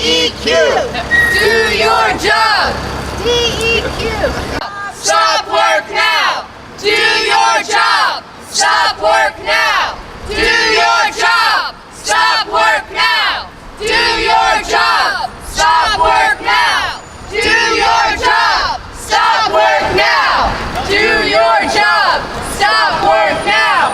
DEQ. Do your job. DEQ. Stop work now. Do your job. Stop work now. Do your job. Stop work now. Do your job. Stop work now. Do your job. Stop work now. Do your job. Stop work now.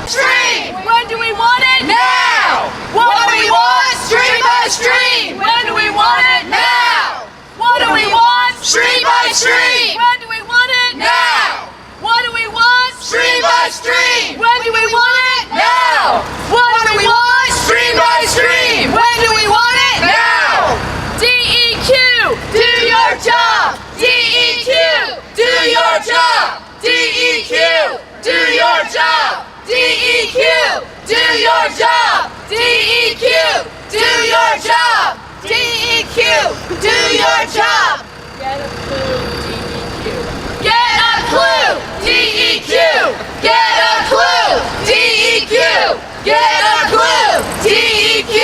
Stream. When do we want it? Now. What do we want? Stream by stream. When do we want it? Now. What do we want? Stream by stream. When do we want it? Now. What do we want? Stream by stream. When do we want it? Now. What do we want? Stream by stream. When do we want it? Now. DEQ. Do your job. DEQ. Do your job. DEQ. Do your job. DEQ. Do your job. DEQ. Do your job. DEQ. Do your job. Get a clue, DEQ. Get a clue, DEQ. Get a clue, DEQ. Get a clue, DEQ.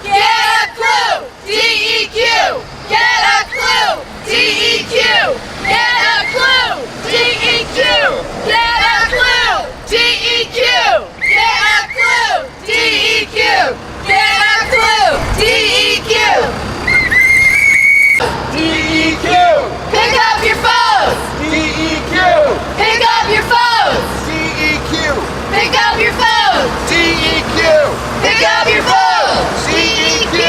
Get a clue, DEQ. Get a clue, DEQ. Get a clue, DEQ. Get a clue, DEQ. Get a clue, DEQ. Get a clue, DEQ. DEQ! Pick up your phones! DEQ! Pick up your phones! DEQ! Pick up your phones! DEQ! Pick up your phones! DEQ!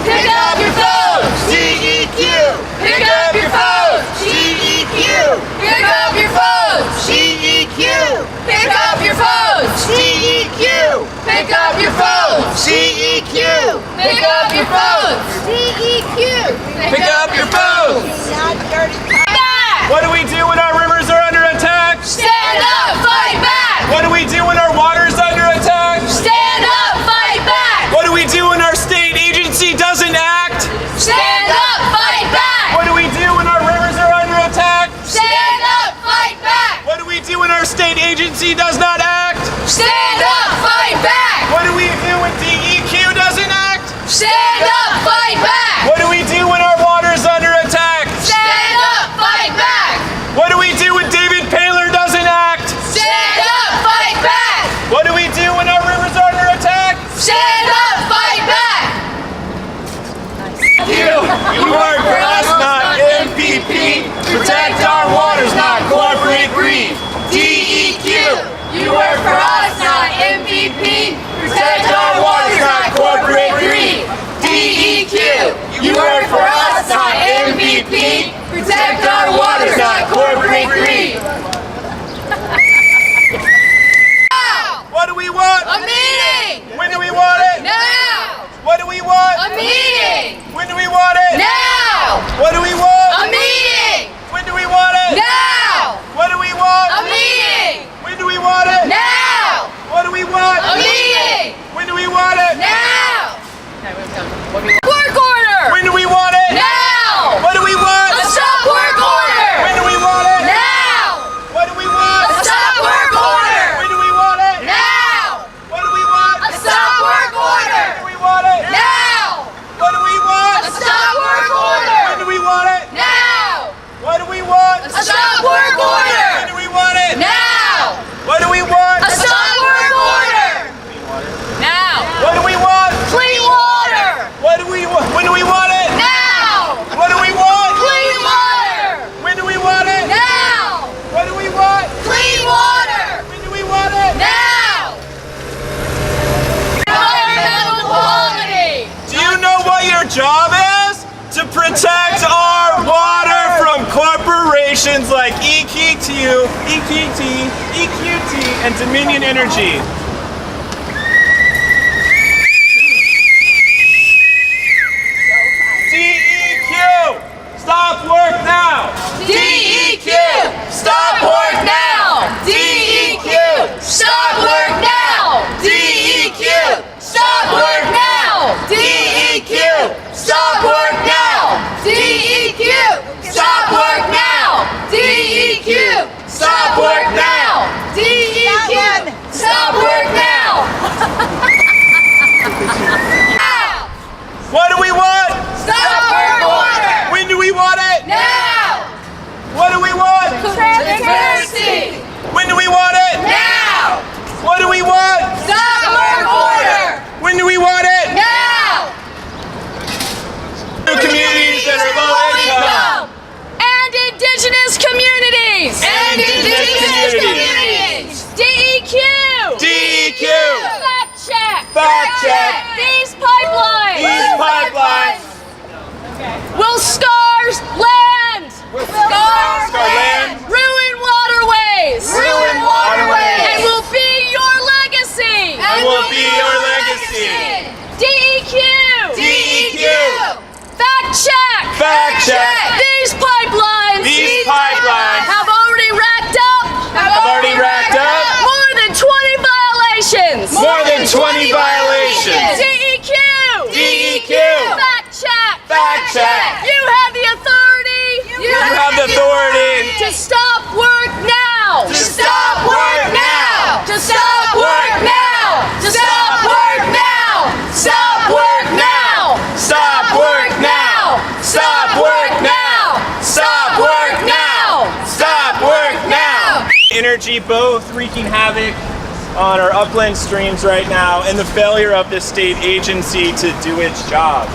Pick up your phones! DEQ! Pick up your phones! DEQ! Pick up your phones! DEQ! Pick up your phones! DEQ! Pick up your phones! DEQ! Pick up your phones! DEQ! Pick up your phones! Back! What do we do when our rivers are under attack? Stand up! Fight back! What do we do when our water's under attack? Stand up! Fight back! What do we do when our state agency doesn't act? Stand up! Fight back! What do we do when our rivers are under attack? Stand up! Fight back! What do we do when our state agency does not act? Stand up! Fight back! What do we do when DEQ doesn't act? Stand up! Fight back! What do we do when our water's under attack? Stand up! Fight back! What do we do when David Paler doesn't act? Stand up! Fight back! What do we do when our rivers are under attack? Stand up! Fight back! You work for us, not MPP. Protect our waters, not corporate greed. DEQ. You work for us, not MVP. Protect our waters, not corporate greed. DEQ. You work for us, not MVP. Protect our waters, not corporate greed. Now! What do we want? A meeting! When do we want it? Now! What do we want? A meeting! When do we want it? Now! What do we A want? meeting! When do we want it? Now! What do we want? A meeting! When do we want it? Now! What do we want? A meeting! When do we want it? Now! Work order! When do we want it? Now! What do we want? A stop work order! When do we want it? Now! What do we want? A stop work order! When do we want it? Now! What do we want? A stop work order! When do we want it? Now! What do we want? A stop work order! When do we want it? Now! What do we want? A stop work When order! do we want it? Now! What do we want? A stop work order! Now! What do we want? Clean water! What do we want? When do we want it? Now! What do we want? Clean water! When do we want it? Now! What do we want? Clean water! When do we want it? Now! Environmental quality! Do you know what your job is? To protect our water from corporations like EQT, and Dominion Energy. DEQ! Stop work now! DEQ! Stop work now! DEQ! Stop work now! DEQ! Stop work now! DEQ! Stop work now! DEQ! Stop work now! DEQ! Stop work now! DEQ! Stop work energy, both wreaking havoc on our upland streams right now, and the failure of this state agency to do its job.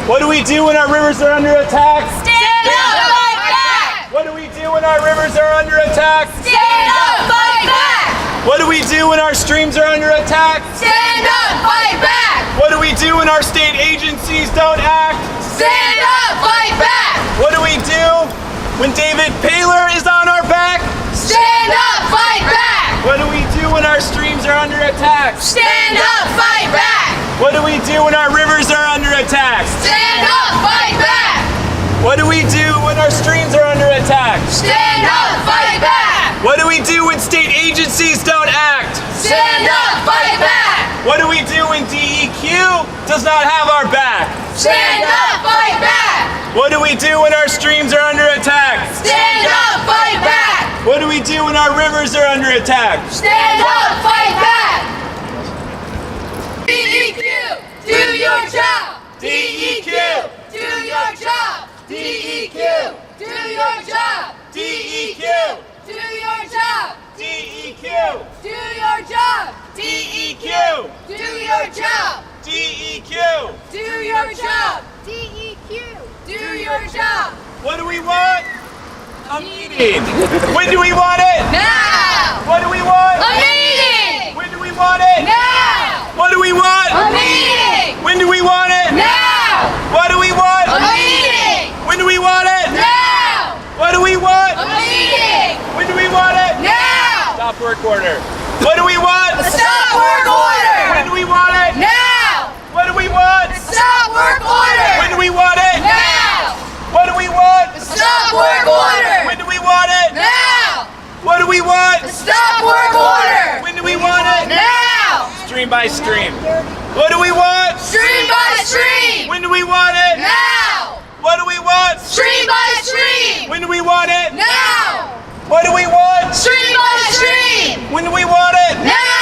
What do we do when our rivers are under attack? Stand up, fight back! What do we do when our rivers are under attack? Stand up, fight back! What do we do when our streams are under attack? Stand up, fight back! What do we do when our state agencies don't act? Stand up, fight back! What do we do when David Paler is on our back? Stand up, fight back! What do we do when our streams are under attack? Stand up, fight back! What do we do when our rivers are under attack? Stand up, fight back! What do we do when our streams are under attack? Stand up, fight back! What do we do when state agencies don't act? Stand up, fight back! What do we do when DEQ does not have our back? Stand up, fight back! What do we do when our streams are under attack? Stand up, fight back! What do we do when our rivers are under attack? Stand up, fight back! DEQ, do your job! DEQ! Do your job! DEQ, do your job! DEQ! Do your job! DEQ! Do your job! DEQ! Do your job! DEQ! Do your job! DEQ. Do your job! What do we want? A meeting. When do we want it? Now! What do we want? A meeting! When do we want it? Now! What do we want? A meeting! When do we want it? Now! What do we want? A meeting! When do we want it? Now! What do we want? A meeting! When do we want it? Now! Stop work order. What do we want? A stop work order! When do we want it? Now! What do we want? Stop work order! When do we want it? Now! What do we want? Stop work order! When do we want it? Now! What do we want? Stop work order! When do we want it? Now! Stream by stream. What do we want? Stream by stream! When do we want it? Now! What do we want? Stream by stream! When do we want it? Now! What do we want? Stream by stream! When do we want it? Now!